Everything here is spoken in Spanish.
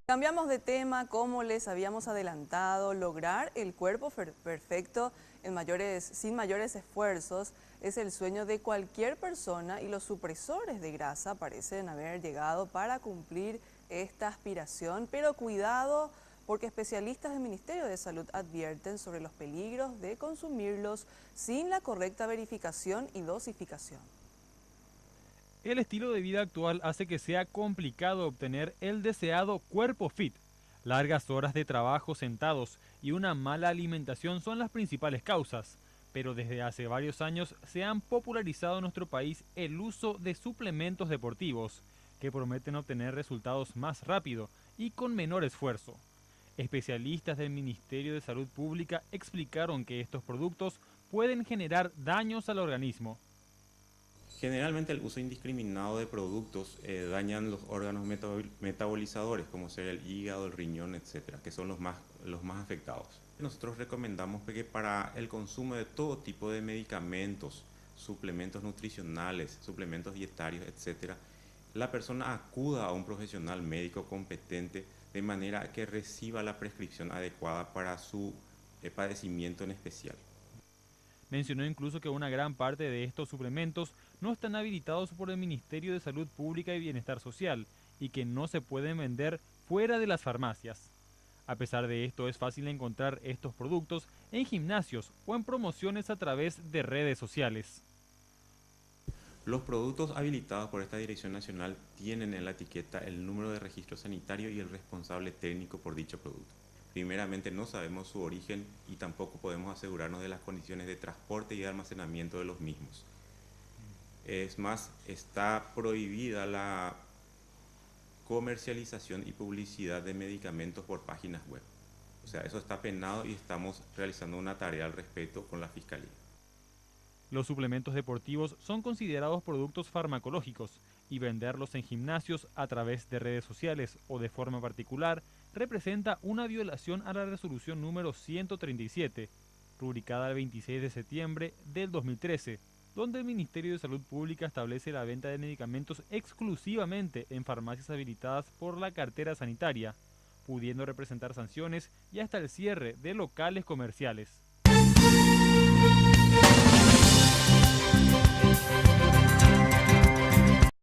Cambiamos de tema, como les habíamos adelantado, lograr el cuerpo perfecto sin mayores esfuerzos es el sueño de cualquier persona y los supresores de grasa parecen haber llegado para cumplir esta aspiración, pero cuidado porque especialistas del Ministerio de Salud advierten sobre los peligros de consumirlos sin la correcta verificación y dosificación. El estilo de vida actual hace que sea complicado obtener el deseado cuerpo fit. Largas horas de trabajo sentados y una mala alimentación son las principales causas, pero desde hace varios años se han popularizado en nuestro país el uso de suplementos deportivos, que prometen obtener resultados más rápido y con menor esfuerzo. Especialistas del Ministerio de Salud Pública explicaron que estos productos pueden generar daños al organismo. Generalmente el uso indiscriminado de productos dañan los órganos metabolizadores, como ser el hígado, el riñón, etcétera, que son los más afectados. Nosotros recomendamos que para el consumo de todo tipo de medicamentos, suplementos nutricionales, suplementos dietarios, etcétera, la persona acuda a un profesional médico competente de manera que reciba la prescripción adecuada para su padecimiento en especial. Mencionó incluso que una gran parte de estos suplementos no están habilitados por el Ministerio de Salud Pública y Bienestar Social y que no se pueden vender fuera de las farmacias. A pesar de esto, es fácil encontrar estos productos en gimnasios o en promociones a través de redes sociales. Los productos habilitados por esta Dirección Nacional tienen en la etiqueta el número de registro sanitario y el responsable técnico por dicho producto. Primeramente, no sabemos su origen y tampoco podemos asegurarnos de las condiciones de transporte y de almacenamiento de los mismos. Es más, está prohibida la comercialización y publicidad de medicamentos por páginas web. O sea, eso está penado y estamos realizando una tarea al respecto con la Fiscalía. Los suplementos deportivos son considerados productos farmacológicos y venderlos en gimnasios a través de redes sociales o de forma particular representa una violación a la resolución número 137, publicada el 26 de septiembre del 2013, donde el Ministerio de Salud Pública establece la venta de medicamentos exclusivamente en farmacias habilitadas por la cartera sanitaria, pudiendo representar sanciones y hasta el cierre de locales comerciales.